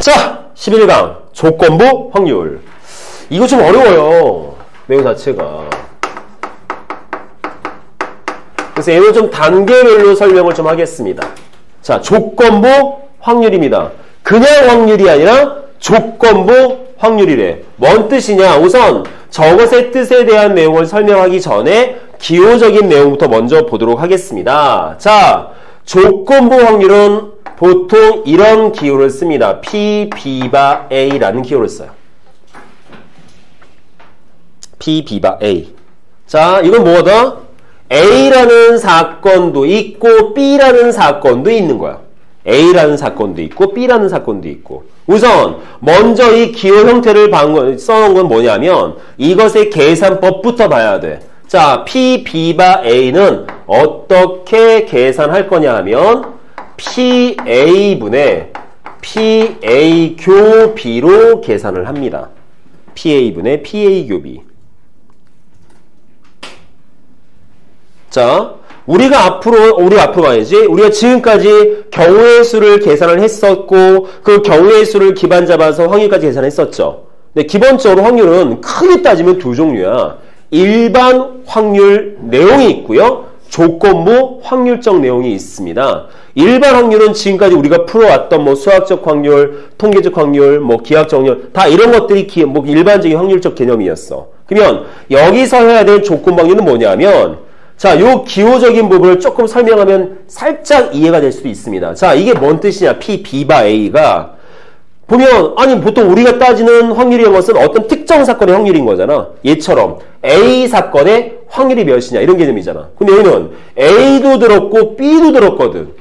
자, 11강 조건부 확률. 이거 좀 어려워요. 내용 자체가. 그래서 얘는 좀 단계별로 설명을 좀 하겠습니다. 자, 조건부 확률입니다. 그냥 확률이 아니라 조건부 확률이래. 뭔 뜻이냐? 우선 저것의 뜻에 대한 내용을 설명하기 전에 기호적인 내용부터 먼저 보도록 하겠습니다. 자, 조건부 확률은 보통 이런 기호를 씁니다. P, B바 A라는 기호를 써요. P, B바 A. 자, 이건 뭐다? A라는 사건도 있고 B라는 사건도 있는 거야. A라는 사건도 있고 B라는 사건도 있고. 우선 먼저 이 기호 형태를 써놓은 건 뭐냐면 이것의 계산법부터 봐야 돼. 자, P, B바 A는 어떻게 계산할 거냐 하면 PA분의 PA 교비로 계산을 합니다. PA분의 PA 교비. 자, 우리가 앞으로 말이지, 우리가 지금까지 경우의 수를 계산을 했었고, 그 경우의 수를 기반 잡아서 확률까지 계산했었죠. 근데 기본적으로 확률은 크게 따지면 두 종류야. 일반 확률 내용이 있고요. 조건부 확률적 내용이 있습니다. 일반 확률은 지금까지 우리가 풀어왔던 뭐 수학적 확률, 통계적 확률, 뭐 기하학적 확률, 다 이런 것들이 뭐 일반적인 확률적 개념이었어. 그러면 여기서 해야 될 조건부 확률은 뭐냐면, 자, 요 기호적인 부분을 조금 설명하면 살짝 이해가 될 수도 있습니다. 자, 이게 뭔 뜻이냐? P, B바 A가 보면, 아니, 보통 우리가 따지는 확률이라는 것은 어떤 특정 사건의 확률인 거잖아. 얘처럼 A 사건의 확률이 몇이냐 이런 개념이잖아. 근데 여기는 A도 들었고 B도 들었거든.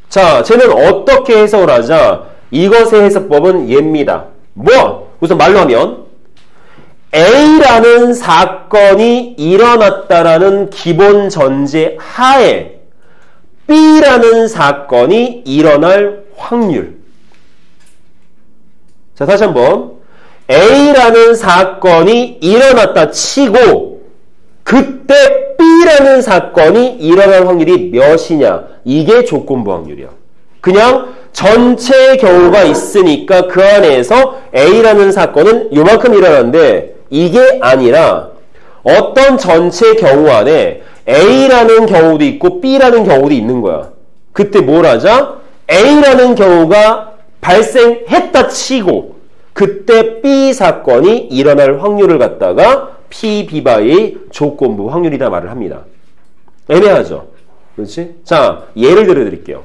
자, 쟤는 어떻게 해석을 하자? 이것의 해석법은 얘입니다. 뭐? 우선 말로 하면 A라는 사건이 일어났다라는 기본 전제 하에 B라는 사건이 일어날 확률. 자, 다시 한번. A라는 사건이 일어났다 치고 그때 B라는 사건이 일어날 확률이 몇이냐. 이게 조건부 확률이야. 그냥 전체 경우가 있으니까 그 안에서 A라는 사건은 요만큼 일어났는데 이게 아니라 어떤 전체 경우 안에 A라는 경우도 있고 B라는 경우도 있는 거야. 그때 뭘 하자? A라는 경우가 발생했다 치고 그때 B 사건이 일어날 확률을 갖다가 P, B바 A 조건부 확률이다 말을 합니다. 애매하죠? 그렇지? 자, 예를 들어 드릴게요.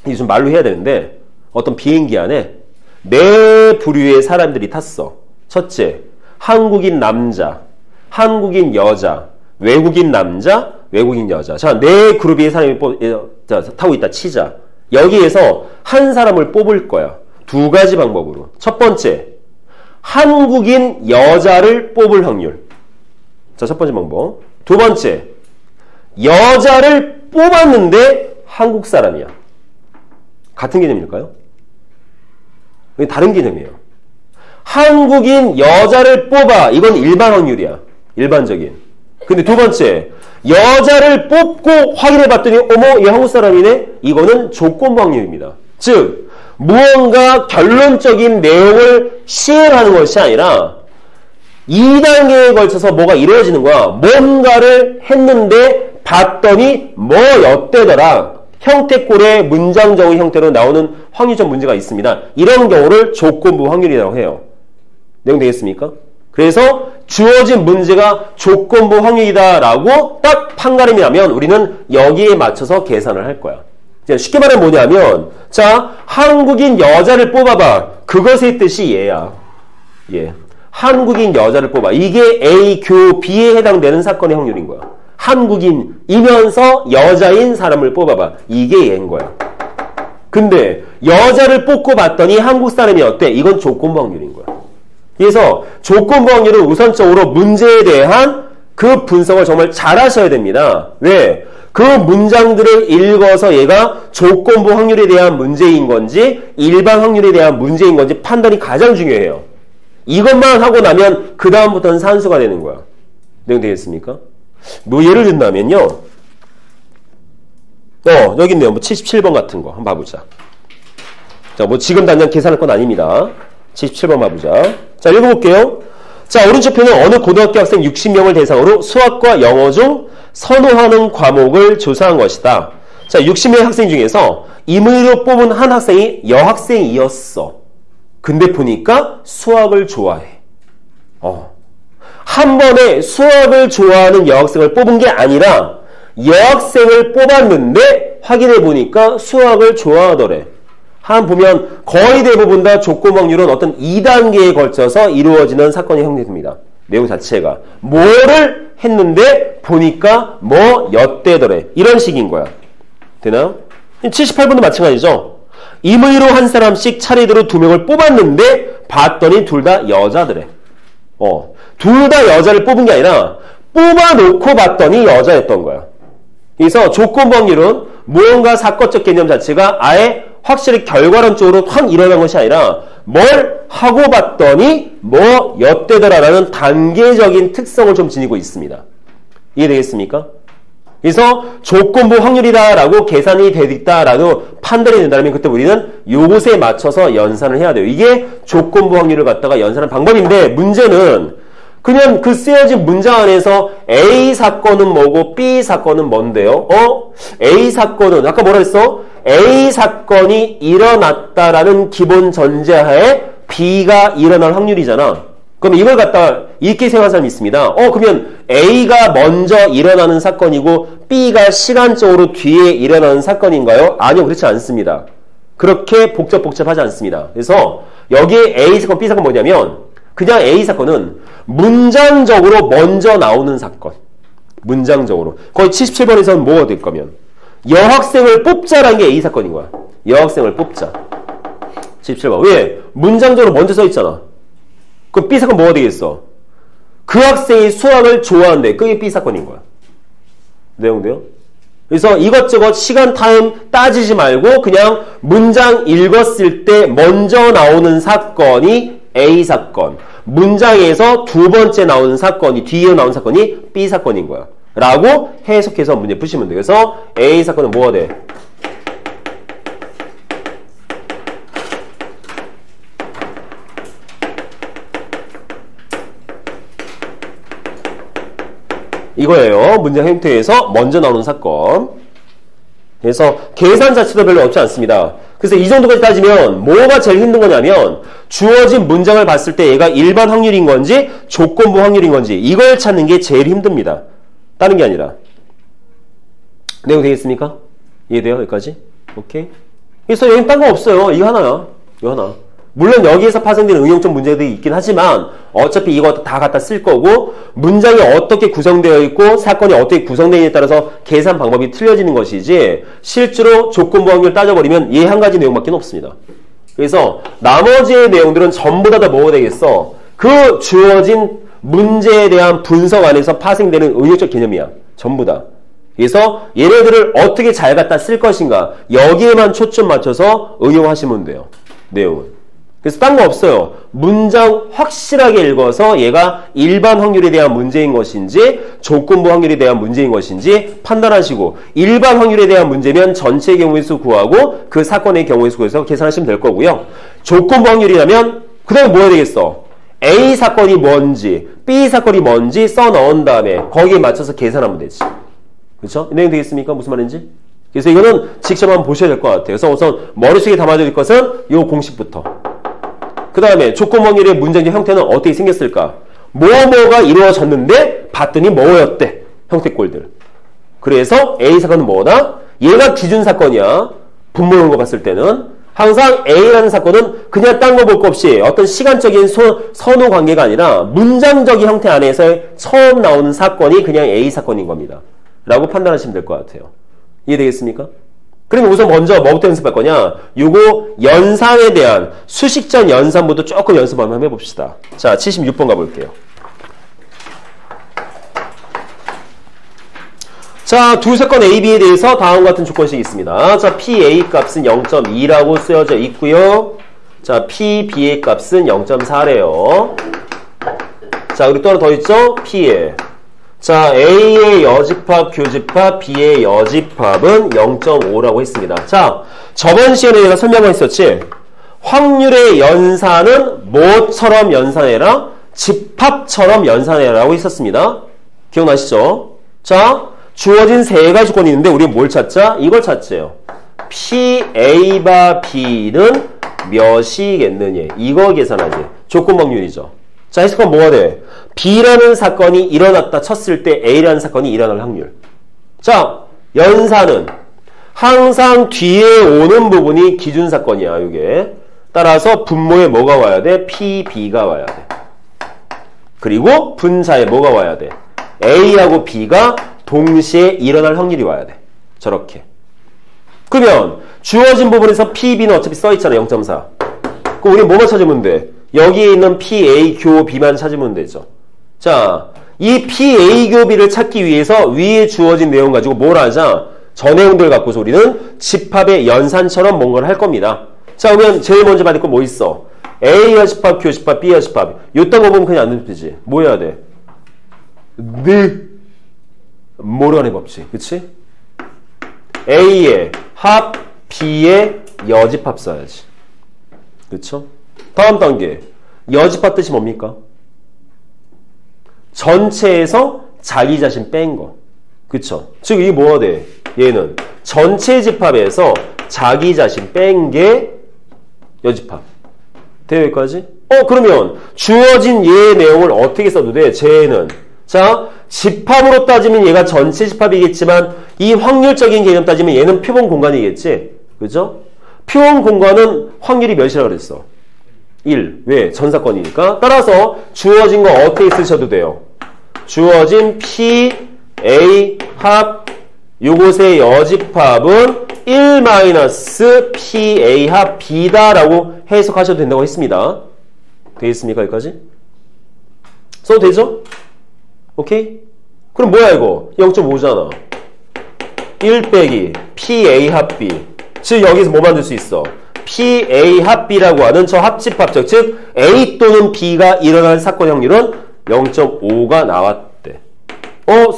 이게 좀 말로 해야 되는데 어떤 비행기 안에 네 부류의 사람들이 탔어. 첫째, 한국인 남자, 한국인 여자, 외국인 남자, 외국인 여자. 자, 네 그룹의 사람이 타고 있다 치자. 여기에서 한 사람을 뽑을 거야. 두 가지 방법으로. 첫 번째, 한국인 여자를 뽑을 확률. 자, 첫 번째 방법. 두 번째, 여자를 뽑았는데 한국 사람이야. 같은 개념일까요? 다른 개념이에요. 한국인 여자를 뽑아. 이건 일반 확률이야. 일반적인. 근데 두 번째, 여자를 뽑고 확인해 봤더니 어머, 얘 한국 사람이네? 이거는 조건부 확률입니다. 즉, 무언가 결론적인 내용을 시행하는 것이 아니라 2단계에 걸쳐서 뭐가 이루어지는 거야. 뭔가를 했는데 봤더니 뭐였대더라. 형태꼴의 문장적인 형태로 나오는 확률적 문제가 있습니다. 이런 경우를 조건부 확률이라고 해요. 내용 되겠습니까? 그래서 주어진 문제가 조건부 확률이다라고 딱 판가름이 나면 우리는 여기에 맞춰서 계산을 할 거야. 쉽게 말하면 뭐냐면, 자, 한국인 여자를 뽑아봐. 그것의 뜻이 얘야. 예. 한국인 여자를 뽑아. 이게 A, 교, B에 해당되는 사건의 확률인 거야. 한국인이면서 여자인 사람을 뽑아봐. 이게 얘인 거야. 근데 여자를 뽑고 봤더니 한국 사람이 어때? 이건 조건부 확률인 거야. 그래서 조건부 확률은 우선적으로 문제에 대한 그 분석을 정말 잘 하셔야 됩니다. 왜? 그 문장들을 읽어서 얘가 조건부 확률에 대한 문제인 건지 일반 확률에 대한 문제인 건지 판단이 가장 중요해요. 이것만 하고 나면 그 다음부터는 산수가 되는 거야. 내용 되겠습니까? 뭐 예를 든다면요. 여기 있네요. 뭐 77번 같은 거 한번 봐보자. 자, 뭐 지금 당장 계산할 건 아닙니다. 77번 봐보자. 자, 읽어볼게요. 자, 오른쪽 편은 어느 고등학교 학생 60명을 대상으로 수학과 영어 중 선호하는 과목을 조사한 것이다. 자, 60명 학생 중에서 임의로 뽑은 한 학생이 여학생이었어. 근데 보니까 수학을 좋아해. 한 번에 수학을 좋아하는 여학생을 뽑은 게 아니라 여학생을 뽑았는데 확인해 보니까 수학을 좋아하더래. 한 보면 거의 대부분 다 조건 확률은 어떤 2단계에 걸쳐서 이루어지는 사건이 형성됩니다. 내용 자체가 뭐를 했는데 보니까 였대더래. 이런 식인 거야. 되나요? 78번도 마찬가지죠. 임의로 한 사람씩 차례대로 2명을 뽑았는데 봤더니 둘 다 여자더래. 둘 다 여자를 뽑은 게 아니라 뽑아놓고 봤더니 여자였던 거야. 그래서 조건 확률은 무언가 사건적 개념 자체가 아예 확실히 결과론적으로 확 일어난 것이 아니라 뭘 하고 봤더니 였대더라라는 단계적인 특성을 좀 지니고 있습니다. 이해되겠습니까? 그래서 조건부 확률이다라고 계산이 되겠다라고 판단이 된다면 그때 우리는 요것에 맞춰서 연산을 해야 돼요. 이게 조건부 확률을 갖다가 연산하는 방법인데 문제는 그냥 그 쓰여진 문장 안에서 A 사건은 뭐고 B 사건은 뭔데요? A 사건은 아까 뭐라 했어? A 사건이 일어났다라는 기본 전제하에 B가 일어날 확률이잖아. 그럼 이걸 갖다 이렇게 생각하는 사람이 있습니다. 그러면 A가 먼저 일어나는 사건이고 B가 시간적으로 뒤에 일어나는 사건인가요? 아니요, 그렇지 않습니다. 그렇게 복잡하지 않습니다. 그래서 여기에 A 사건, B 사건 뭐냐면 그냥 A 사건은 문장적으로 먼저 나오는 사건. 문장적으로. 거의 77번에서는 뭐가 될 거면 여학생을 뽑자라는 게 A 사건인 거야. 여학생을 뽑자. 77번. 왜? 문장적으로 먼저 써 있잖아. 그럼 B 사건 뭐가 되겠어? 그 학생이 수학을 좋아한대. 그게 B 사건인 거야. 내용돼요? 그래서 이것저것 시간 타임 따지지 말고 그냥 문장 읽었을 때 먼저 나오는 사건이 A 사건. 문장에서 두 번째 나오는 사건이 뒤에 나오는 사건이 B 사건인 거야. 라고 해석해서 문제 푸시면 돼요. 그래서 A 사건은 뭐가 돼? 이거예요. 문장 형태에서 먼저 나오는 사건. 그래서 계산 자체도 별로 없지 않습니다. 그래서 이 정도까지 따지면 뭐가 제일 힘든 거냐면 주어진 문장을 봤을 때 얘가 일반 확률인 건지 조건부 확률인 건지 이걸 찾는 게 제일 힘듭니다. 다른 게 아니라. 내용 되겠습니까? 이해돼요? 여기까지? 오케이. 그래서 여기 딴 거 없어요. 이거 하나야. 이거 하나. 물론 여기에서 파생되는 응용적 문제들이 있긴 하지만 어차피 이거 다 갖다 쓸 거고 문장이 어떻게 구성되어 있고 사건이 어떻게 구성되느냐에 따라서 계산 방법이 틀려지는 것이지 실제로 조건부 확률 따져버리면 얘 한 가지 내용밖에 없습니다. 그래서 나머지의 내용들은 전부 다 뭐가 되겠어? 그 주어진 문제에 대한 분석 안에서 파생되는 응용적 개념이야. 전부 다. 그래서 얘네들을 어떻게 잘 갖다 쓸 것인가 여기에만 초점 맞춰서 응용하시면 돼요. 내용은. 그래서 딴 거 없어요. 문장 확실하게 읽어서 얘가 일반 확률에 대한 문제인 것인지 조건부 확률에 대한 문제인 것인지 판단하시고 일반 확률에 대한 문제면 전체 경우의 수 구하고 그 사건의 경우의 수 구해서 계산하시면 될 거고요. 조건부 확률이라면 그 다음에 뭐 해야 되겠어? A 사건이 뭔지 B 사건이 뭔지 써 넣은 다음에 거기에 맞춰서 계산하면 되지. 그렇죠? 내용 되겠습니까? 무슨 말인지? 그래서 이거는 직접 한번 보셔야 될 것 같아요. 그래서 우선 머릿속에 담아둘 것은 이 공식부터. 그 다음에 조건 확률의 문장적 형태는 어떻게 생겼을까? 뭐가 이루어졌는데 봤더니 뭐였대? 형태꼴들. 그래서 A 사건은 뭐다? 얘가 기준 사건이야. 분모하는 거 봤을 때는. 항상 A라는 사건은 그냥 딴 거 볼 거 없이 어떤 시간적인 선호 관계가 아니라 문장적인 형태 안에서 처음 나오는 사건이 그냥 A 사건인 겁니다. 라고 판단하시면 될 것 같아요. 이해되겠습니까? 그러면 우선 먼저 뭐부터 연습할 거냐? 요거 연산에 대한 수식전 연산부터 조금 연습 한번 해봅시다. 자, 76번 가볼게요. 자, 두 사건 A, B에 대해서 다음과 같은 조건식이 있습니다. 자, PA 값은 0.2라고 쓰여져 있고요. 자, PB의 값은 0.4래요. 자, 그리고 또 하나 더 있죠? PL. 자, A의 여집합, 교집합, B의 여집합은 0.5라고 했습니다. 자, 저번 시간에 내가 설명을 했었지? 확률의 연산은 뭐처럼 연산해라? 집합처럼 연산해라고 했었습니다. 기억나시죠? 자, 주어진 세 가지 조건이 있는데 우리는 뭘 찾자? 이걸 찾지요. P, A바 B는 몇이겠느냐. 이거 계산하지. 조건 확률이죠. 자, 해석하면 뭐가 돼? B라는 사건이 일어났다 쳤을 때 A라는 사건이 일어날 확률. 자, 연산은 항상 뒤에 오는 부분이 기준사건이야. 이게. 따라서 분모에 뭐가 와야 돼? PB가 와야 돼. 그리고 분자에 뭐가 와야 돼? A하고 B가 동시에 일어날 확률이 와야 돼. 저렇게. 그러면 주어진 부분에서 PB는 어차피 써있잖아. 0.4. 그럼 우리 뭐만 찾으면 돼? 여기에 있는 PA 교 B만 찾으면 되죠. 자, 이 PA 교 B를 찾기 위해서 위에 주어진 내용 가지고 뭘 하자? 저 내용들 갖고서 우리는 집합의 연산처럼 뭔가를 할 겁니다. 자, 그러면 제일 먼저 받을 거 뭐 있어? A가 집합, Q 집합, B가 집합. 요딴 거 보면 그냥 안 되지. 뭐 해야 돼? 모르간의 법칙. 그치? A의 합, B의 여집합 써야지. 그쵸? 다음 단계. 여집합 뜻이 뭡니까? 전체에서 자기 자신 뺀 거. 그쵸? 즉, 이게 뭐가 돼? 얘는 전체 집합에서 자기 자신 뺀 게 여집합. 돼요, 여기까지? 그러면 주어진 얘의 내용을 어떻게 써도 돼? 쟤는. 자, 집합으로 따지면 얘가 전체 집합이겠지만 이 확률적인 개념 따지면 얘는 표본 공간이겠지? 그죠? 표본 공간은 확률이 몇이라고 그랬어? 1. 왜? 전사건이니까. 따라서 주어진 거 어떻게 쓰셔도 돼요? 주어진 P, A, 합, 요것의 여집합은 1-PA 합 B다라고 해석하셔도 된다고 했습니다. 되겠습니까? 여기까지? 써도 되죠? 오케이? 그럼 뭐야 이거? 0.5잖아. 1 빼기 PA 합 B. 즉 여기서 뭐 만들 수 있어? PA 합 B라고 하는 저 합집합적. 즉 A 또는 B가 일어날 사건 확률은 0.5가 나왔대.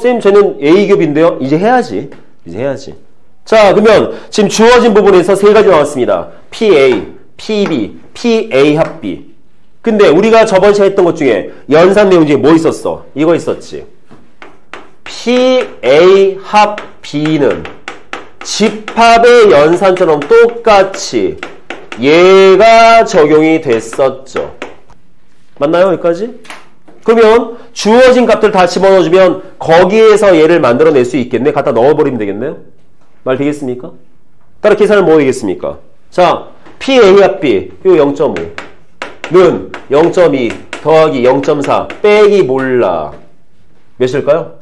쌤 쟤는 A 겹인데요? 이제 해야지. 자, 그러면 지금 주어진 부분에서 세 가지 나왔습니다. PA, PB, PA 합 B. 근데 우리가 저번 시간에 했던 것 중에 연산 내용 중에 뭐 있었어? 이거 있었지. PA 합 B는 집합의 연산처럼 똑같이 얘가 적용이 됐었죠. 맞나요? 여기까지? 그러면 주어진 값들 다 집어넣어주면 거기에서 얘를 만들어낼 수 있겠네. 갖다 넣어버리면 되겠네요. 말 되겠습니까? 따라 계산은 뭐 되겠습니까? 자, PA 합 B 요 0.5는 0.2 더하기 0.4 빼기 몰라. 몇일까요?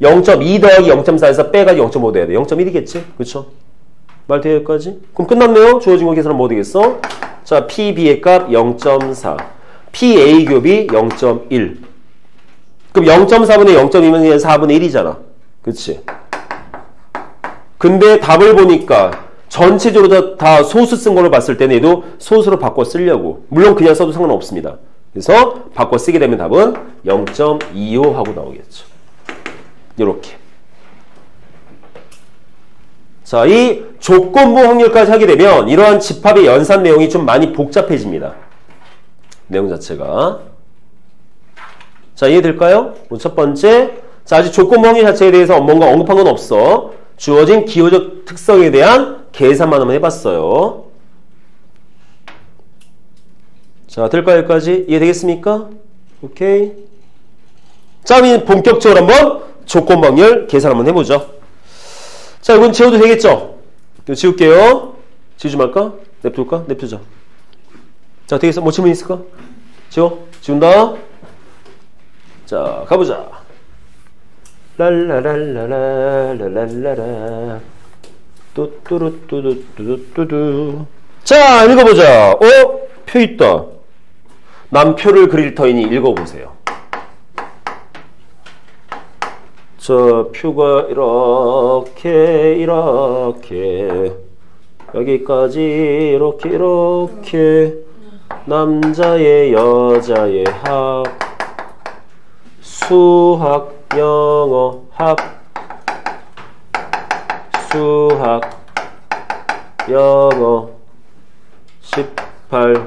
0.2 더하기 0.4에서 빼가지고 0.5 돼야 돼. 0.1이겠지? 그쵸? 말 돼요, 여기까지? 그럼 끝났네요. 주어진 거 계산은 뭐 되겠어? 자, PB의 값 0.4 PA 곱이 0.1 그럼 0.4분의 0.2면 4분의 1이잖아. 그치? 근데 답을 보니까 전체적으로 다 소수 쓴 걸로 봤을 때는 얘도 소수로 바꿔 쓰려고. 물론 그냥 써도 상관없습니다. 그래서 바꿔 쓰게 되면 답은 0.25 하고 나오겠죠. 이렇게. 자, 이 조건부 확률까지 하게 되면 이러한 집합의 연산 내용이 좀 많이 복잡해집니다. 내용 자체가. 자, 이해될까요? 첫 번째. 자, 아직 조건부 확률 자체에 대해서 뭔가 언급한 건 없어. 주어진 기호적 특성에 대한 계산만 한번 해봤어요. 자, 될까요? 여기까지? 이해되겠습니까? 오케이. 자, 그럼 본격적으로 한번 조건부 확률 계산 한번 해보죠. 자, 이건 지워도 되겠죠? 이거 지울게요. 지우지 말까? 냅둘까? 냅두자. 자, 되겠어? 뭐 질문 있을까? 지워? 지운다. 자, 가보자. 랄라랄라라랄라라 뚜뚜루뚜뚜뚜뚜뚜. 자, 읽어보자. 표 있다. 난 표를 그릴 터이니 읽어보세요. 저 표가 이렇게 여기까지 이렇게 남자의 여자의 합 수학 영어 합 수학 영어 18,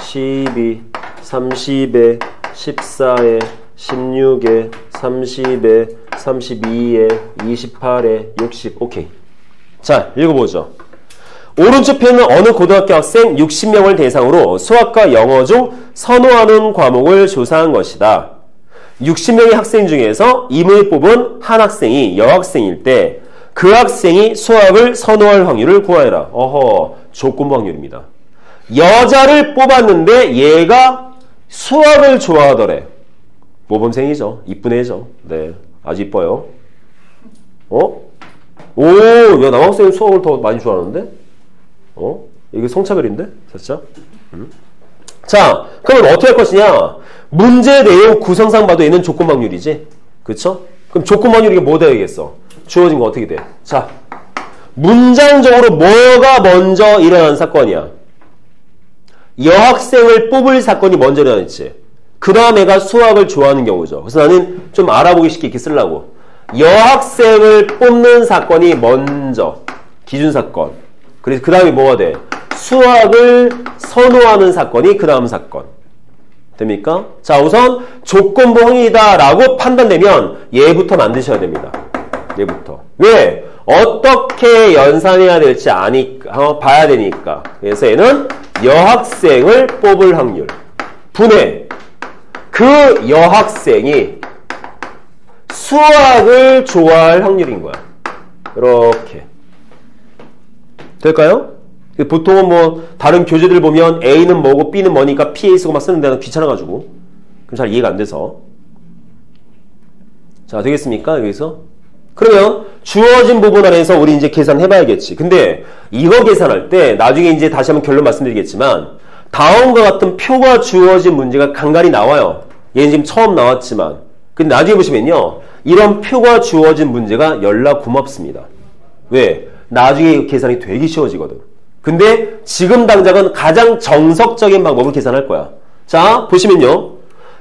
12, 30에, 14에, 16에, 30에, 32에, 28에, 60. 오케이. 자, 읽어보죠. 오른쪽 편은 어느 고등학교 학생 60명을 대상으로 수학과 영어 중 선호하는 과목을 조사한 것이다. 60명의 학생 중에서 임을 뽑은 한 학생이 여학생일 때 그 학생이 수학을 선호할 확률을 구하여라. 어허, 조건부 확률입니다. 여자를 뽑았는데 얘가 수학을 좋아하더래. 모범생이죠. 이쁜 애죠. 네, 아주 이뻐요. 오, 야, 남학생은 수학을 더 많이 좋아하는데? 이게 성차별인데? 살짝? 자, 그러면 어떻게 할 것이냐? 문제 내용 구성상 봐도 얘는 조건 확률이지? 그쵸? 그럼 조건 확률이 뭐 되겠어? 주어진 거 어떻게 돼? 자, 문장적으로 뭐가 먼저 일어난 사건이야? 여학생을 뽑을 사건이 먼저 일어났지. 그 다음 애가 수학을 좋아하는 경우죠. 그래서 나는 좀 알아보기 쉽게 이렇게 쓰려고. 여학생을 뽑는 사건이 먼저 기준사건. 그래서 그 다음에 뭐가 돼? 수학을 선호하는 사건이 그 다음 사건. 됩니까? 자, 우선 조건부 확률이다 라고 판단되면 얘부터 만드셔야 됩니다. 얘부터. 왜? 어떻게 연산해야 될지 봐야 되니까. 그래서 얘는 여학생을 뽑을 확률. 분해. 그 여학생이 수학을 좋아할 확률인 거야. 이렇게. 될까요? 보통은 뭐 다른 교재들 보면 A는 뭐고 B는 뭐니까 PA 쓰고 막 쓰는데 는 귀찮아가지고 그럼 잘 이해가 안 돼서. 자, 되겠습니까? 여기서? 그러면 주어진 부분 안에서 우리 이제 계산해봐야겠지. 근데 이거 계산할 때 나중에 이제 다시 한번 결론 말씀드리겠지만 다음과 같은 표가 주어진 문제가 간간히 나와요. 얘는 지금 처음 나왔지만. 근데 나중에 보시면요. 이런 표가 주어진 문제가 열나 고맙습니다. 왜? 나중에 계산이 되게 쉬워지거든. 근데 지금 당장은 가장 정석적인 방법을 계산할 거야. 자, 보시면요.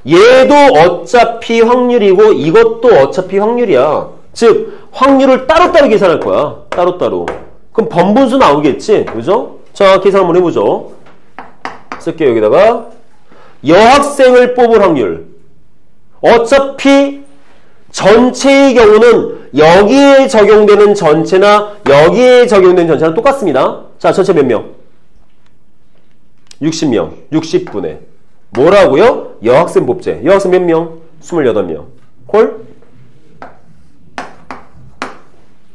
얘도 어차피 확률이고 이것도 어차피 확률이야. 즉 확률을 따로따로 계산할 거야. 따로따로. 그럼 번분수 나오겠지? 그죠? 자, 계산 한번 해보죠. 쓸게요. 여기다가 여학생을 뽑을 확률. 어차피 전체의 경우는 여기에 적용되는 전체나 여기에 적용되는 전체랑 똑같습니다. 자, 전체 몇 명? 60명. 60분의 뭐라고요? 여학생 뽑재. 여학생 몇 명? 28명. 콜?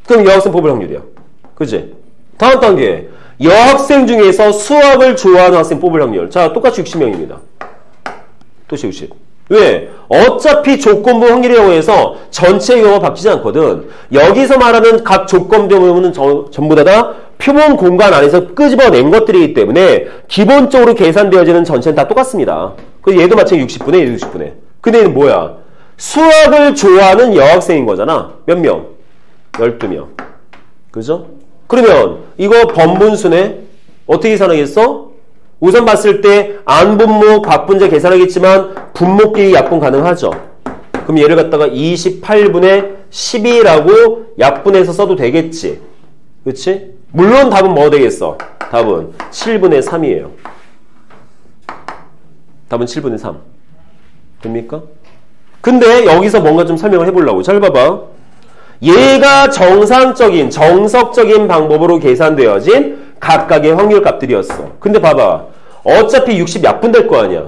그럼 여학생 뽑을 확률이야. 그치? 다음 단계. 여학생 중에서 수학을 좋아하는 학생 뽑을 확률. 자, 똑같이 60명입니다. 똑같이 60. 왜? 어차피 조건부 확률이라고 해서 전체의 경우가 바뀌지 않거든. 여기서 말하는 각 조건부 경우는 전부 다 표본 공간 안에서 끄집어낸 것들이기 때문에 기본적으로 계산되어지는 전체는 다 똑같습니다. 그래서 얘도 마찬가지 60분의 얘도 60분의. 근데 얘는 뭐야? 수학을 좋아하는 여학생인 거잖아. 몇 명? 12명. 그죠? 그러면 이거 번분수네. 어떻게 계산하겠어? 우선 봤을 때 안분모, 곽분자 계산하겠지만 분모끼리 약분 가능하죠. 그럼 얘를 갖다가 28분의 12라고 약분해서 써도 되겠지. 그치? 물론 답은 뭐 되겠어? 답은 7분의 3이에요. 답은 7분의 3. 됩니까? 근데 여기서 뭔가 좀 설명을 해보려고. 잘 봐봐. 얘가 정석적인 방법으로 계산되어진 각각의 확률 값들이었어. 근데 봐봐. 어차피 60 약분될 거 아니야.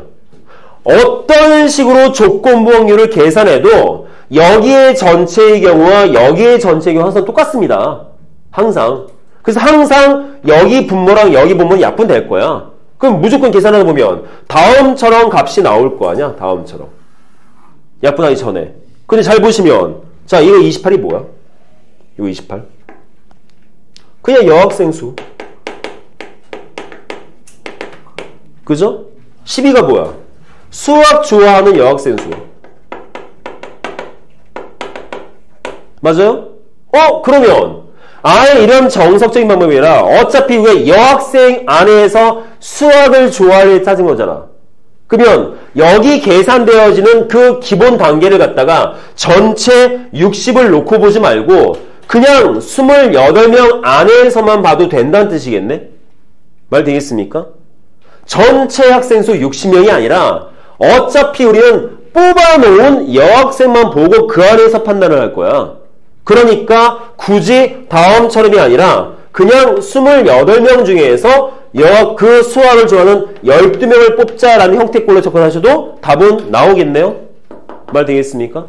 어떤 식으로 조건부 확률을 계산해도 여기의 전체의 경우와 여기의 전체의 경우 항상 똑같습니다. 항상. 그래서 항상 여기 분모랑 여기 분모는 약분될 거야. 그럼 무조건 계산하다 보면 다음처럼 값이 나올 거 아니야. 다음처럼. 약분하기 전에. 근데 잘 보시면 자, 이거 28이 뭐야? 이거 28. 그냥 여학생 수. 그죠? 12가 뭐야? 수학 좋아하는 여학생 수. 맞아요? 그러면 아예 이런 정석적인 방법이 아니라 어차피 우리가 여학생 안에서 수학을 좋아할 따진 거잖아. 그러면 여기 계산되어지는 그 기본 단계를 갖다가 전체 60을 놓고 보지 말고 그냥 28명 안에서만 봐도 된다는 뜻이겠네? 말 되겠습니까? 전체 학생 수 60명이 아니라 어차피 우리는 뽑아놓은 여학생만 보고 그 안에서 판단을 할 거야. 그러니까 굳이 다음처럼이 아니라 그냥 28명 중에서 그 수학을 좋아하는 12명을 뽑자라는 형태꼴로 접근하셔도 답은 나오겠네요. 말 되겠습니까?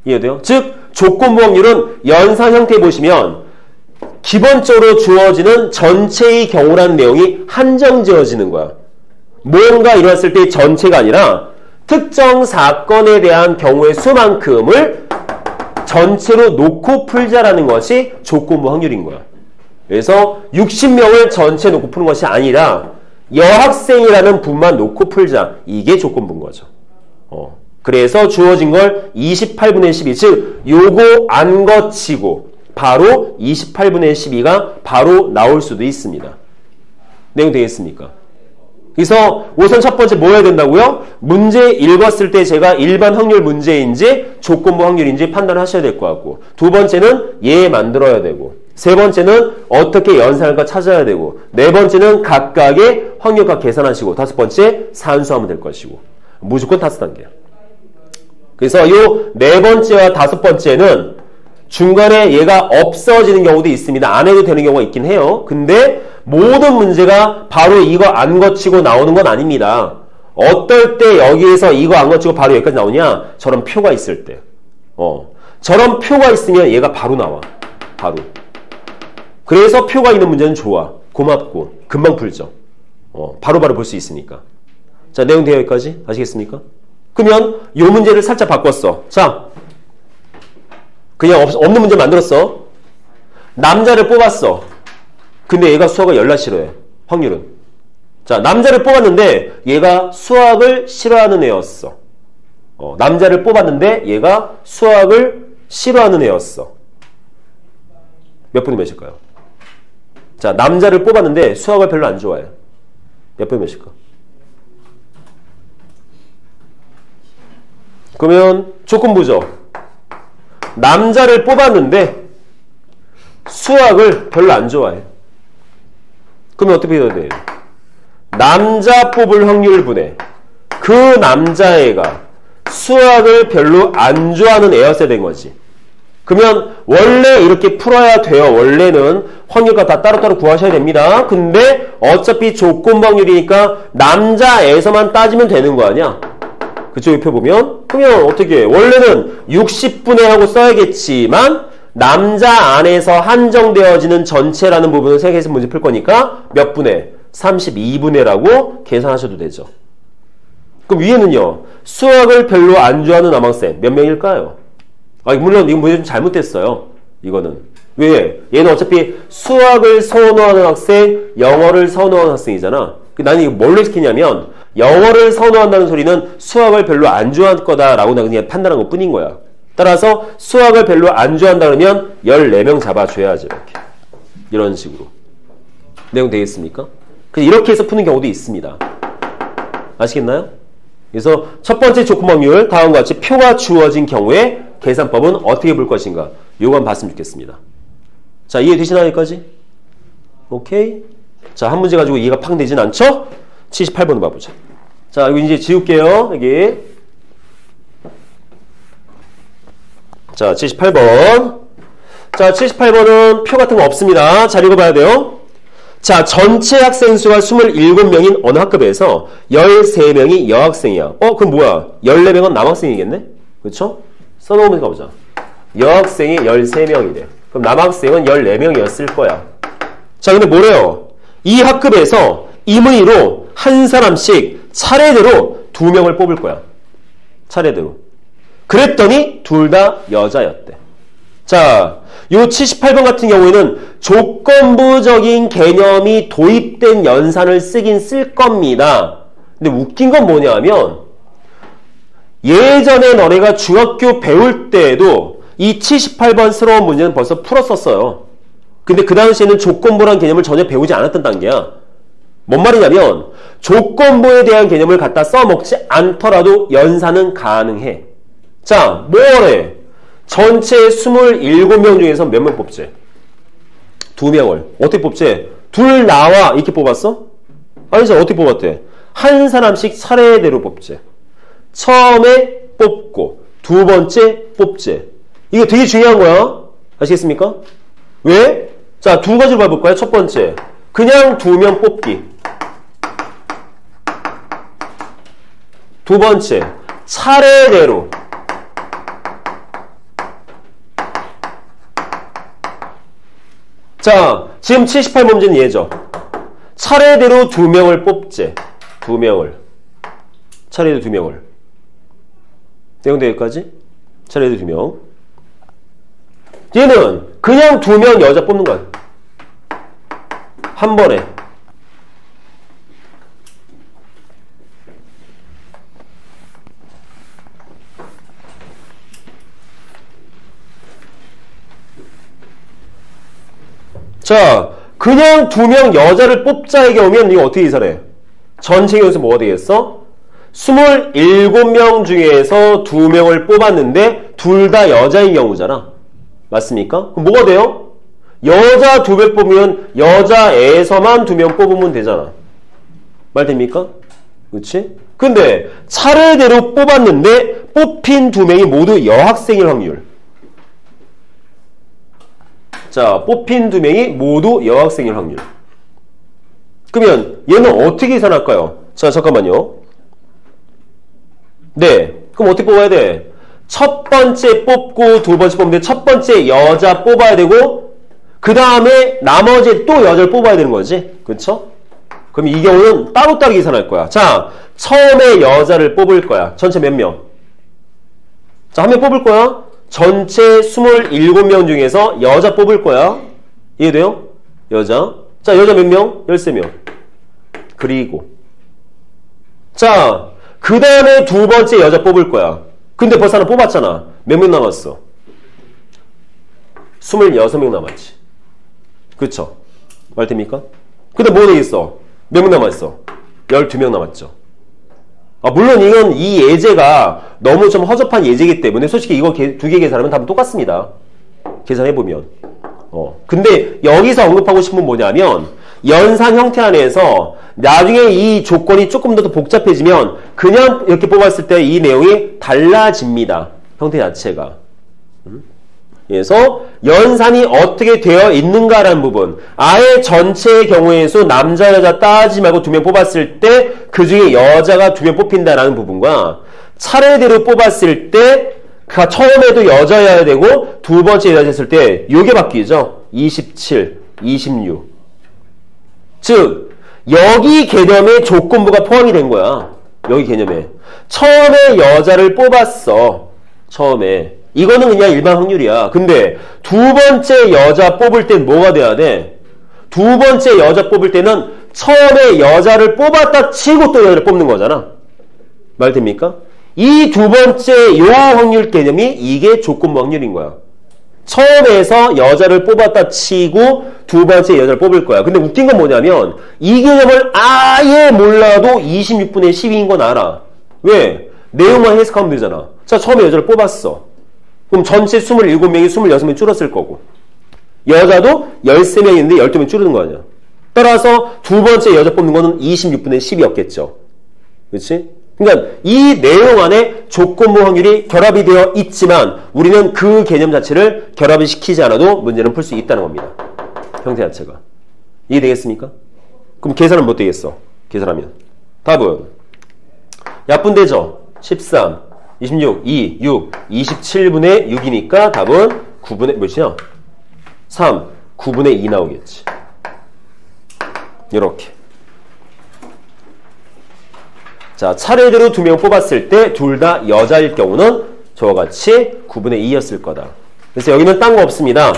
이해돼요? 즉 조건부 확률은 연산 형태에 보시면 기본적으로 주어지는 전체의 경우라는 내용이 한정지어지는 거야. 뭔가 일어났을 때 전체가 아니라 특정 사건에 대한 경우의 수만큼을 전체로 놓고 풀자라는 것이 조건부 확률인 거야. 그래서 60명을 전체 놓고 푸는 것이 아니라 여학생이라는 분만 놓고 풀자. 이게 조건부인 거죠. 그래서 주어진 걸 28분의 12, 즉 요거 안 거치고 바로 28분의 12가 바로 나올 수도 있습니다. 내용 되겠습니까? 그래서 우선 첫 번째 뭐 해야 된다고요? 문제 읽었을 때 제가 일반 확률 문제인지 조건부 확률인지 판단하셔야 될 것 같고, 두 번째는 얘 만들어야 되고, 세 번째는 어떻게 연산할까 찾아야 되고, 네 번째는 각각의 확률값 계산하시고, 다섯 번째 산수하면 될 것이고, 무조건 5단계야. 그래서 요 네 번째와 다섯 번째는 중간에 얘가 없어지는 경우도 있습니다. 안 해도 되는 경우가 있긴 해요. 근데 모든 문제가 바로 이거 안 거치고 나오는 건 아닙니다. 어떨 때 여기에서 이거 안 거치고 바로 여기까지 나오냐? 저런 표가 있을 때. 저런 표가 있으면 얘가 바로 나와. 바로. 그래서 표가 있는 문제는 좋아. 고맙고. 금방 풀죠. 바로바로 볼 수 있으니까. 자, 내용 되어 여기까지? 아시겠습니까? 그러면 이 문제를 살짝 바꿨어. 자, 그냥 없는 문제 만들었어. 남자를 뽑았어. 근데 얘가 수학을 열나 싫어해. 확률은. 자, 남자를 뽑았는데 얘가 수학을 싫어하는 애였어. 남자를 뽑았는데 얘가 수학을 싫어하는 애였어. 몇 분이 몇일까요? 자, 남자를 뽑았는데 수학을 별로 안 좋아해. 몇 분이 몇일까? 그러면 조건부죠. 남자를 뽑았는데 수학을 별로 안 좋아해. 그러면 어떻게 해야 돼요? 남자 뽑을 확률분의 그 남자애가 수학을 별로 안 좋아하는 애였어야 된 거지. 그러면 원래 이렇게 풀어야 돼요. 원래는 확률값 다 따로따로 구하셔야 됩니다. 근데 어차피 조건부 확률이니까 남자에서만 따지면 되는 거 아니야? 그쪽 옆에 보면 그러면 어떻게 해? 원래는 60분의 하고 써야겠지만 남자 안에서 한정되어지는 전체라는 부분을 생각해서 문제 풀 거니까 몇 분의? 32분의라고 계산하셔도 되죠. 그럼 위에는요. 수학을 별로 안 좋아하는 남학생 몇 명일까요? 물론 이거 문제 좀 잘못됐어요. 이거는. 왜? 얘는 어차피 수학을 선호하는 학생, 영어를 선호하는 학생이잖아. 나는 이거 뭘로 시키냐면 영어를 선호한다는 소리는 수학을 별로 안 좋아할 거다라고 나 그냥 판단한 것 뿐인 거야. 따라서 수학을 별로 안 좋아한다 그러면 14명 잡아줘야지. 이렇게. 이런 식으로. 내용 되겠습니까? 이렇게 해서 푸는 경우도 있습니다. 아시겠나요? 그래서 첫 번째 조건 확률 다음과 같이 표가 주어진 경우에 계산법은 어떻게 볼 것인가? 요건 봤으면 좋겠습니다. 자, 이해되시나요? 여기까지? 오케이. 자, 한 문제 가지고 이해가 팍 되진 않죠? 78번 봐보자. 자, 여기 이제 지울게요. 여기. 자, 78번. 자, 78번은 표 같은 거 없습니다. 잘 읽어봐야 돼요. 자, 전체 학생 수가 27명인 어느 학급에서 13명이 여학생이야. 그럼 뭐야? 14명은 남학생이겠네? 그렇죠? 써놓으면 가보자. 여학생이 13명이래. 그럼 남학생은 14명이었을 거야. 자, 근데 뭐래요? 이 학급에서 임의로 한 사람씩 차례대로 2명을 뽑을 거야. 차례대로. 그랬더니 둘 다 여자였대. 자, 요 78번 같은 경우에는 조건부적인 개념이 도입된 연산을 쓰긴 쓸 겁니다. 근데 웃긴 건 뭐냐 하면 예전에 너네가 중학교 배울 때에도 이 78번스러운 문제는 벌써 풀었었어요. 근데 그 당시에는 조건부라는 개념을 전혀 배우지 않았던 단계야. 뭔 말이냐면 조건부에 대한 개념을 갖다 써먹지 않더라도 연산은 가능해. 자, 뭐래? 전체 27명 중에서 몇 명 뽑지? 2명을. 어떻게 뽑지? 둘 나와 이렇게 뽑았어? 아니죠. 어떻게 뽑았대? 한 사람씩 차례대로 뽑지. 처음에 뽑고 두 번째 뽑지. 이게 되게 중요한 거야. 아시겠습니까? 왜? 자, 두 가지로 봐볼까요? 첫 번째, 그냥 두 명 뽑기. 두 번째, 차례대로. 자, 지금 78문제는 얘죠. 차례대로 두 명을 뽑지. 두 명을. 차례대로 두 명을. 내용도 여기까지? 차례대로 두 명. 얘는 그냥 두 명 여자 뽑는 거야. 한 번에. 자, 그냥 두 명 여자를 뽑자의 경우면 이거 어떻게 계산해? 전체 경우에서 뭐가 되겠어? 27명 중에서 두 명을 뽑았는데 둘 다 여자인 경우잖아. 맞습니까? 그럼 뭐가 돼요? 여자 두 명 뽑으면 여자에서만 두 명 뽑으면 되잖아. 말 됩니까? 그렇지? 근데 차례대로 뽑았는데 뽑힌 두 명이 모두 여학생일 확률. 자, 뽑힌 두 명이 모두 여학생일 확률. 그러면 얘는 어떻게 계산할까요? 자, 잠깐만요. 네, 그럼 어떻게 뽑아야 돼? 첫 번째 뽑고 두 번째 뽑는데 첫 번째 여자 뽑아야 되고 그 다음에 나머지 또 여자를 뽑아야 되는 거지. 그렇죠? 그럼 이 경우는 따로따로 계산할 거야. 자, 처음에 여자를 뽑을 거야. 전체 몇 명? 자, 한 명 뽑을 거야. 전체 27명 중에서 여자 뽑을 거야. 이해돼요? 여자. 자, 여자 몇 명? 13명. 그리고 자, 그 다음에 두 번째 여자 뽑을 거야. 근데 벌써 하나 뽑았잖아. 몇 명 남았어? 26명 남았지. 그쵸? 말 됩니까? 근데 뭐 되겠어? 몇 명 남았어? 12명 남았죠. 아, 물론 이건 이 예제가 너무 좀 허접한 예제이기 때문에 솔직히 이거 두 개 계산하면 답은 똑같습니다. 계산해보면. 근데 여기서 언급하고 싶은 건 뭐냐면 연산 형태 안에서 나중에 이 조건이 조금 더 복잡해지면 그냥 이렇게 뽑았을 때 이 내용이 달라집니다. 형태 자체가. 그래서 연산이 어떻게 되어 있는가라는 부분, 아예 전체의 경우에서 남자 여자 따지지 말고 두 명 뽑았을 때 그 중에 여자가 두 명 뽑힌다라는 부분과 차례대로 뽑았을 때 처음에도 여자여야 되고 두 번째 여자 했을 때 요게 바뀌죠. 27, 26. 즉 여기 개념에 조건부가 포함이 된 거야. 여기 개념에 처음에 여자를 뽑았어. 처음에 이거는 그냥 일반 확률이야. 근데 두 번째 여자 뽑을 땐 뭐가 돼야 돼? 두 번째 여자 뽑을 때는 처음에 여자를 뽑았다 치고 또 여자를 뽑는 거잖아. 말 됩니까? 이 두 번째 요 확률 개념이 이게 조건부 확률인 거야. 처음에서 여자를 뽑았다 치고 두 번째 여자를 뽑을 거야. 근데 웃긴 건 뭐냐면 이 개념을 아예 몰라도 26분의 12인 건 알아. 왜? 내용만 해석하면 되잖아. 자, 처음에 여자를 뽑았어. 그럼 전체 27명이 26명 줄었을 거고 여자도 13명이 있는데 12명 줄어든 거 아니야. 따라서 두 번째 여자 뽑는 거는 26분의 10이었겠죠. 그렇지? 그러니까 이 내용 안에 조건부 확률이 결합이 되어 있지만 우리는 그 개념 자체를 결합을 시키지 않아도 문제는 풀 수 있다는 겁니다. 형태 자체가. 이해되겠습니까? 그럼 계산은 못 되겠어. 계산하면. 답은 약분되죠. 13, 26, 2, 6, 27분의 6이니까 답은 9분의 몇이냐? 3, 9분의 2 나오겠지. 이렇게. 자, 차례대로 두 명 뽑았을 때 둘 다 여자일 경우는 저와 같이 9분의 2였을 거다. 그래서 여기는 딴 거 없습니다.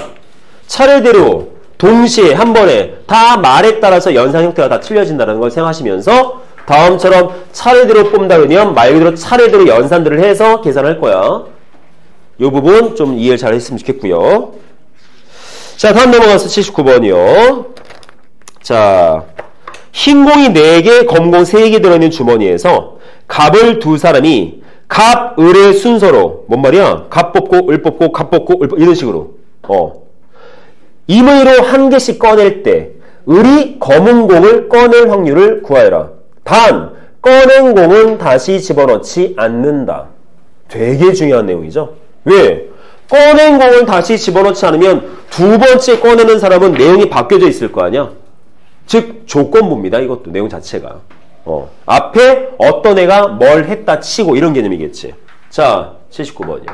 차례대로 동시에 한 번에 다 말에 따라서 연산 형태가 다 틀려진다는 걸 생각하시면서 다음처럼 차례대로 뽑는다 그러면 말 그대로 차례대로 연산들을 해서 계산할 거야. 이 부분 좀 이해를 잘 했으면 좋겠고요. 자, 다음 넘어가서 79번이요. 자, 흰 공이 4개, 검은 공 3개 들어있는 주머니에서 갑을 두 사람이 갑, 을의 순서로 뭔 말이야? 갑 뽑고, 을 뽑고, 갑 뽑고, 을 뽑고 이런 식으로 임의로 한 개씩 꺼낼 때 을이 검은 공을 꺼낼 확률을 구하여라. 단, 꺼낸 공은 다시 집어넣지 않는다. 되게 중요한 내용이죠. 왜? 꺼낸 공을 다시 집어넣지 않으면 두 번째 꺼내는 사람은 내용이 바뀌어져 있을 거 아니야? 즉 조건부입니다. 이것도 내용 자체가. 앞에 어떤 애가 뭘 했다 치고 이런 개념이겠지. 자, 79번이요.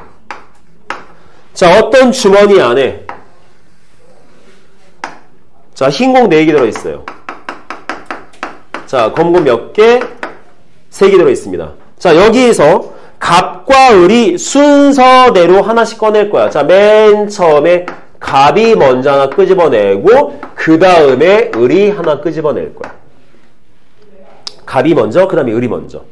자, 어떤 주머니 안에 자, 흰 공 4개 들어있어요. 자, 검은 공 몇 개? 3개 들어있습니다. 자, 여기에서 갑과 을이 순서대로 하나씩 꺼낼 거야. 자, 맨 처음에 갑이 먼저 하나 끄집어내고 그 다음에 을이 하나 끄집어낼 거야. 갑이 먼저, 그 다음에 을이 먼저.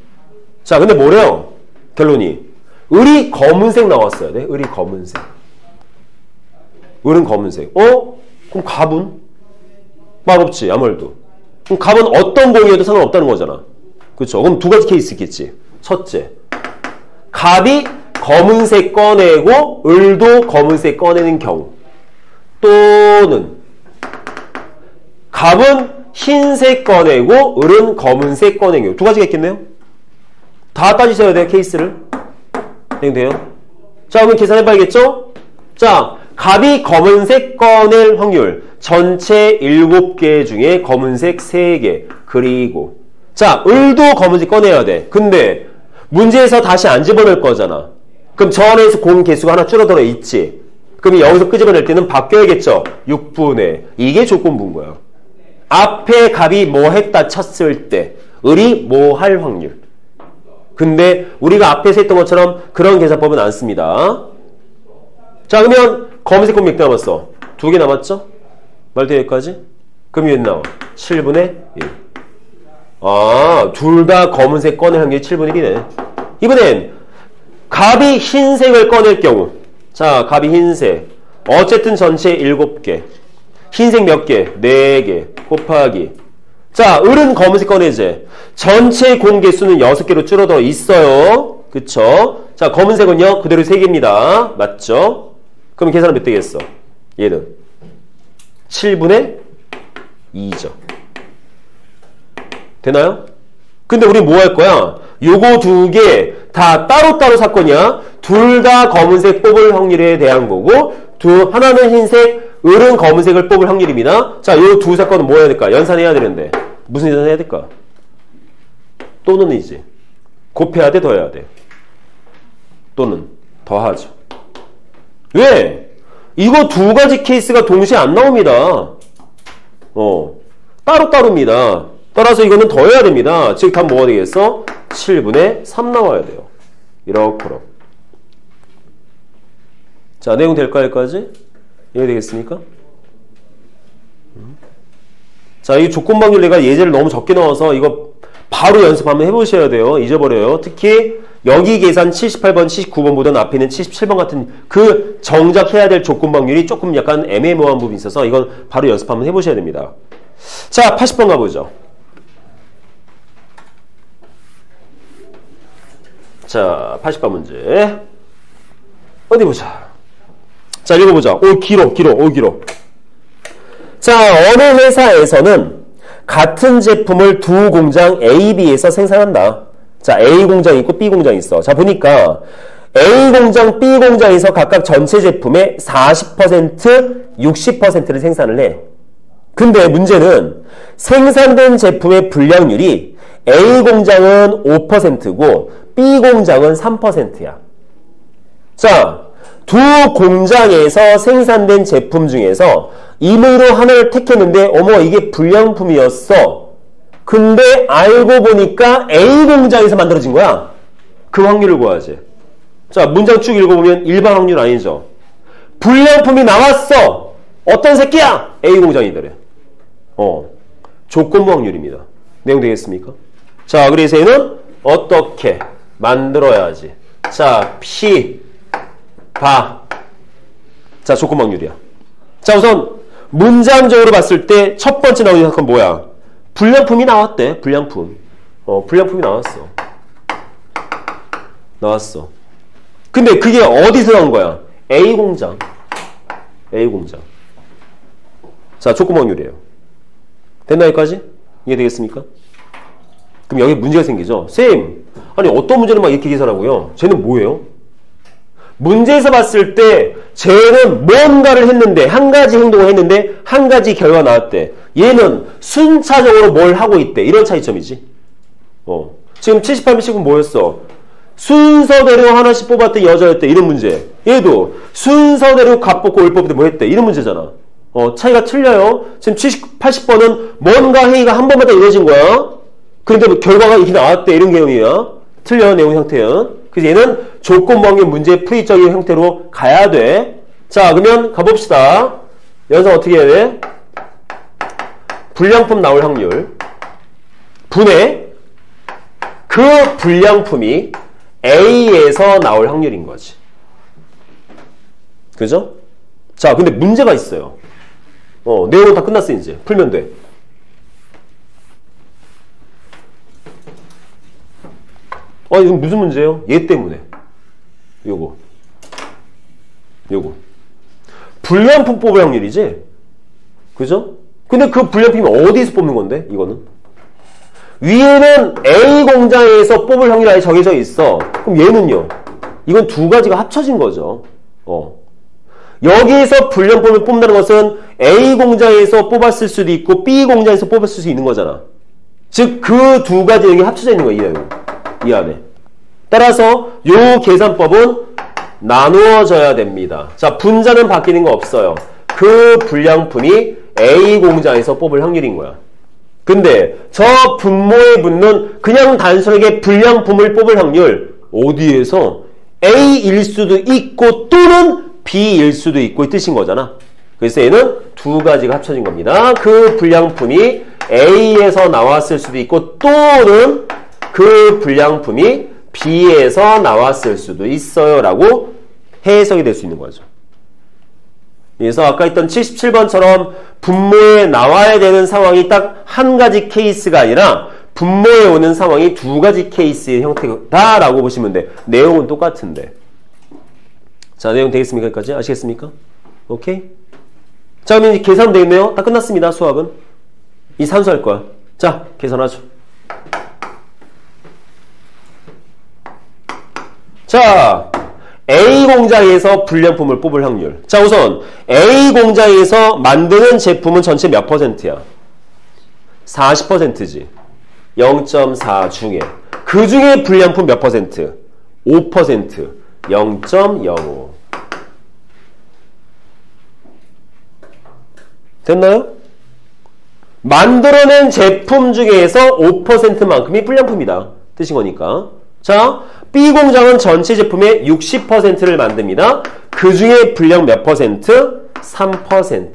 자, 근데 뭐래요? 결론이. 을이 검은색 나왔어야 돼. 을이 검은색. 을은 검은색. 그럼 갑은? 맛없지, 아무래도. 그럼 갑은 어떤 공이어도 상관없다는 거잖아. 그렇죠? 그럼 두 가지 케이스 있겠지. 첫째. 갑이 검은색 꺼내고 을도 검은색 꺼내는 경우. 또는 갑은 흰색 꺼내고 을은 검은색 꺼내는 경우. 두 가지가 있겠네요. 다 따지셔야 돼요. 케이스를. 돼요? 자, 그럼 계산해봐야겠죠? 자, 갑이 검은색 꺼낼 확률. 전체 7개 중에 검은색 3개. 그리고 자, 을도 검은색 꺼내야 돼. 근데 문제에서 다시 안 집어넣을 거잖아. 그럼 저 안에서 공 개수가 하나 줄어들어 있지. 그럼 여기서 끄집어낼 때는 바뀌어야겠죠. 6분의. 이게 조건부인 거야. 앞에 갑이 뭐 했다 쳤을 때 을이 뭐 할 확률. 근데 우리가 앞에서 했던 것처럼 그런 계산법은 안 씁니다. 자, 그러면 검은색 공 몇 개 남았어? 2개 남았죠? 말도 여기까지? 그럼 얘는 나와. 7분의 1. 아, 둘 다 검은색 꺼낼 확률이 7분의 1이네. 이번엔 갑이 흰색을 꺼낼 경우. 자, 갑이 흰색. 어쨌든 전체 7개. 흰색 몇 개? 4개. 곱하기. 자, 을은 검은색 꺼내지. 전체 공 개수는 6개로 줄어들어 있어요. 그쵸? 자, 검은색은요, 그대로 3개입니다. 맞죠? 그럼 계산은 몇 되겠어? 얘는 7분의 2죠. 되나요? 근데 우리 뭐 할 거야? 요거 2개 다 따로따로 사건이야. 둘 다 검은색 뽑을 확률에 대한 거고, 하나는 흰색, 을은 검은색을 뽑을 확률입니다. 자, 요 두 사건은 뭐 해야 될까? 연산해야 되는데. 무슨 연산해야 될까? 또는이지. 곱해야 돼, 더해야 돼? 또는 더하죠. 왜? 이거 두 가지 케이스가 동시에 안 나옵니다. 따로따로입니다. 따라서 이거는 더해야 됩니다. 즉, 답 뭐가 되겠어? 7분의 3 나와야 돼요. 이렇게. 자, 내용 될까, 여기까지? 이해 되겠습니까? 자, 이 조건방률 내가 예제를 너무 적게 넣어서 이거 바로 연습 한번 해보셔야 돼요. 잊어버려요. 특히 여기 계산 78번, 79번보다는 앞에 있는 77번 같은 그 정작 해야 될 조건방률이 조금 약간 애매모호한 부분이 있어서 이건 바로 연습 한번 해보셔야 됩니다. 자, 80번 가보죠. 자, 80번 문제. 어디 보자. 자, 읽어보자. 길어. 자, 어느 회사에서는 같은 제품을 두 공장 A, B에서 생산한다. 자, A 공장이 있고 B 공장이 있어. 자, 보니까 A 공장, B 공장에서 각각 전체 제품의 40%, 60%를 생산을 해. 근데 문제는 생산된 제품의 분량률이 A 공장은 5%고 B 공장은 3%야. 자, 두 공장에서 생산된 제품 중에서 임의로 하나를 택했는데 어머 이게 불량품이었어. 근데 알고 보니까 A 공장에서 만들어진 거야. 그 확률을 구하지. 자, 문장 쭉 읽어보면 일반 확률 아니죠. 불량품이 나왔어. 어떤 새끼야? A 공장이더래. 조건부 확률입니다. 내용 되겠습니까? 자, 그래서 얘는 어떻게 만들어야지. 자, P 봐. 자, 조건부 확률이야. 자, 우선 문장적으로 봤을 때 첫 번째 나오는 사건 뭐야? 불량품이 나왔대. 불량품. 불량품이 나왔어. 근데 그게 어디서 나온 거야? A 공장. 자, 조건부 확률이에요. 됐나 여기까지? 이해되겠습니까? 그럼 여기 문제가 생기죠. 쌤, 아니 어떤 문제는 막 이렇게 계산하고요. 쟤는 뭐예요? 문제에서 봤을 때 쟤는 뭔가를 했는데 한 가지 행동을 했는데 한 가지 결과가 나왔대. 얘는 순차적으로 뭘 하고 있대. 이런 차이점이지. 지금 78번 뭐였어? 순서대로 하나씩 뽑았대 여자였대. 이런 문제. 얘도 순서대로 값 뽑고 올 뽑을 때 뭐 했대. 이런 문제잖아. 차이가 틀려요. 지금 80번은 뭔가 행위가 한 번마다 이루어진 거야. 그런데 결과가 이렇게 나왔대. 이런 개념이야. 틀려 내용 형태는. 그래서 얘는 조건부항의 문제 풀이적인 형태로 가야 돼. 자, 그러면 가봅시다. 여기서 어떻게 해야 돼? 불량품 나올 확률. 분의 그 불량품이 A에서 나올 확률인 거지. 그죠? 자, 근데 문제가 있어요. 내용은 다 끝났어, 이제. 풀면 돼. 이건 무슨 문제예요? 얘 때문에. 요거. 불량품 뽑을 확률이지? 그죠? 근데 그 불량품이 어디서 뽑는 건데? 이거는? 위에는 A 공장에서 뽑을 확률이 아예 정해져 있어. 그럼 얘는요? 이건 두 가지가 합쳐진 거죠. 여기에서 불량품을 뽑는다는 것은 A 공장에서 뽑았을 수도 있고 B 공장에서 뽑았을 수 있는 거잖아. 즉, 그 두 가지 여기 합쳐져 있는 거예요. 이 안에. 따라서 요 계산법은 나누어져야 됩니다. 자, 분자는 바뀌는 거 없어요. 그 불량품이 A 공장에서 뽑을 확률인 거야. 근데 저 분모에 붙는 그냥 단순하게 불량품을 뽑을 확률 어디에서 A일 수도 있고 또는 B일 수도 있고 이 뜻인 거잖아. 그래서 얘는 두 가지가 합쳐진 겁니다. 그 불량품이 A에서 나왔을 수도 있고 또는 그 불량품이 B에서 나왔을 수도 있어요 라고 해석이 될 수 있는 거죠. 그래서 아까 했던 77번처럼 분모에 나와야 되는 상황이 딱 한 가지 케이스가 아니라 분모에 오는 상황이 두 가지 케이스의 형태다 라고 보시면 돼. 내용은 똑같은데. 자, 내용 되겠습니까? 여기까지 아시겠습니까? 오케이? 자, 그러면 이제 계산 되겠네요. 다 끝났습니다. 수학은. 이 산수할 거야. 자, 계산하죠. 자, A 공장에서 불량품을 뽑을 확률. 자, 우선 A 공장에서 만드는 제품은 전체 몇 %야? 40%지. 0.4 중에. 그 중에 불량품 몇 %? 5%. 0.05. 됐나요? 만들어낸 제품 중에서 5%만큼이 불량품이다. 뜻인 거니까. 자, B 공장은 전체 제품의 60%를 만듭니다. 그 중에 불량 몇 %? 3%.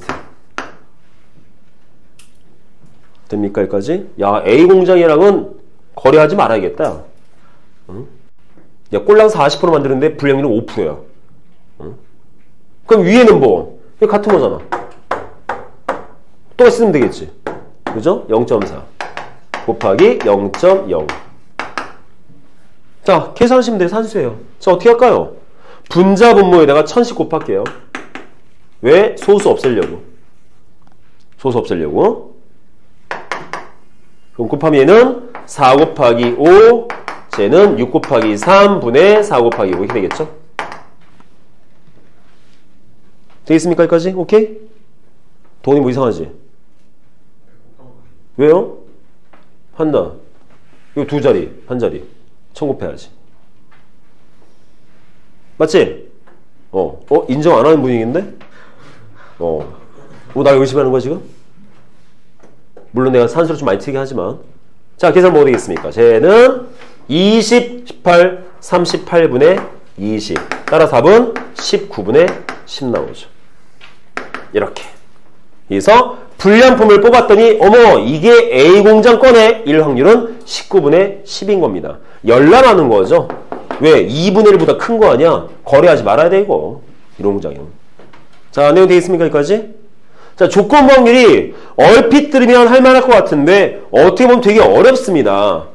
됩니까? 여기까지? 야, A 공장이랑은 거래하지 말아야겠다. 응? 야, 꼴랑 40% 만드는데 불량률은 5%야. 응? 그럼 위에는 뭐? 이거 같은 거잖아. 또 쓰면 되겠지. 그죠? 0.4 곱하기 0.0. 자, 계산하시면 돼요. 산수예요. 자, 어떻게 할까요? 분자 분모에다가 1000씩 곱할게요. 왜? 소수 없애려고. 소수 없애려고. 그럼 곱하면 얘는 4 곱하기 5, 쟤는 6 곱하기 3분의 4 곱하기 5 이렇게 되겠죠? 되겠습니까? 여기까지? 오케이? 돈이 뭐 이상하지? 왜요? 한다. 이거 두 자리, 한 자리. 1000 곱해야지. 맞지? 인정 안 하는 분위기인데? 나 의심하는 거야, 지금? 물론 내가 산수로 좀 많이 튀게 하지만. 자, 계산 뭐 되겠습니까? 쟤는 20, 18, 38분의 20. 따라 답은 19분의 10 나오죠. 이렇게. 그래서 불량품을 뽑았더니 어머 이게 A 공장 거네. 일 확률은 19분의 10인 겁니다. 열람하는 거죠. 왜? 2분의 1보다 큰 거 아니야? 거래하지 말아야 돼 이거. 이런 공장이요. 자, 내용 되겠습니까? 여기까지? 자, 조건부 확률이 얼핏 들으면 할만할 것 같은데 어떻게 보면 되게 어렵습니다.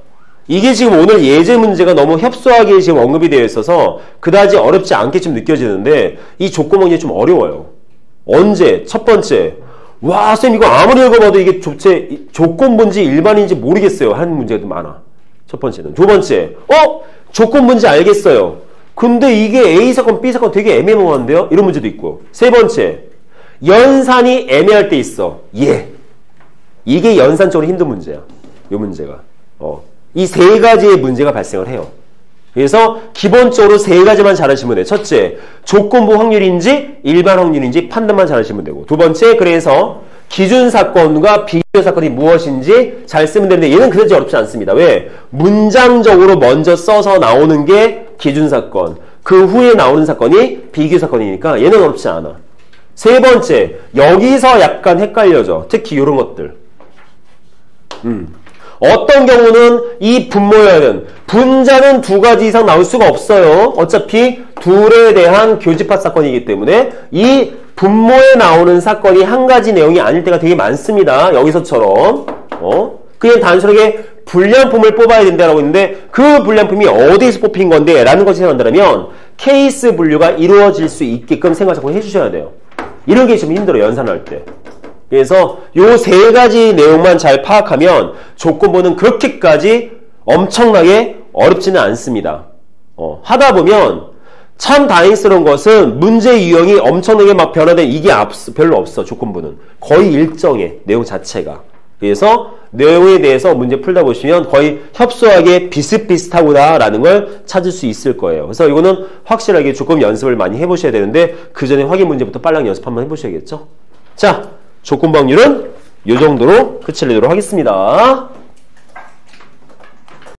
이게 지금 오늘 예제 문제가 너무 협소하게 지금 언급이 되어 있어서 그다지 어렵지 않게 좀 느껴지는데 이 조건부 확률이 좀 어려워요. 언제? 첫 번째, 와, 쌤 이거 아무리 읽어봐도 이게 조건부인지 일반인지 모르겠어요. 하는 문제도 많아. 첫 번째는. 두 번째, 조건부인지 알겠어요. 근데 이게 A 사건, B 사건 되게 애매모호한데요? 이런 문제도 있고. 세 번째, 연산이 애매할 때 있어. 이게 연산적으로 힘든 문제야. 이 문제가. 이 세 가지의 문제가 발생을 해요. 그래서 기본적으로 세 가지만 잘하시면 돼. 첫째, 조건부 확률인지 일반 확률인지 판단만 잘하시면 되고. 두 번째, 그래서 기준 사건과 비교 사건이 무엇인지 잘 쓰면 되는데 얘는 그렇게 어렵지 않습니다. 왜? 문장적으로 먼저 써서 나오는 게 기준 사건, 그 후에 나오는 사건이 비교 사건이니까 얘는 어렵지 않아. 세 번째, 여기서 약간 헷갈려져. 특히 이런 것들. 어떤 경우는 이 분모여는 분자는 두 가지 이상 나올 수가 없어요. 어차피 둘에 대한 교집합 사건이기 때문에 이 분모에 나오는 사건이 한 가지 내용이 아닐 때가 되게 많습니다. 여기서처럼 그냥 단순하게 불량품을 뽑아야 된다라고 했는데 그 불량품이 어디에서 뽑힌 건데 라는 것을 생각한다면 케이스 분류가 이루어질 수 있게끔 생각 자꾸 해주셔야 돼요. 이런 게 좀 힘들어요. 연산할 때. 그래서 요 세 가지 내용만 잘 파악하면 조건부는 그렇게까지 엄청나게 어렵지는 않습니다. 하다 보면 참 다행스러운 것은 문제 유형이 엄청나게 막 변화된 이게 별로 없어. 조건부는 거의 일정해. 내용 자체가. 그래서 내용에 대해서 문제 풀다 보시면 거의 협소하게 비슷비슷하구나라는 걸 찾을 수 있을 거예요. 그래서 이거는 확실하게 조금 연습을 많이 해보셔야 되는데 그 전에 확인 문제부터 빨랑 연습 한번 해보셔야겠죠. 자, 조건부 확률은 이 정도로 끝을 내도록 하겠습니다.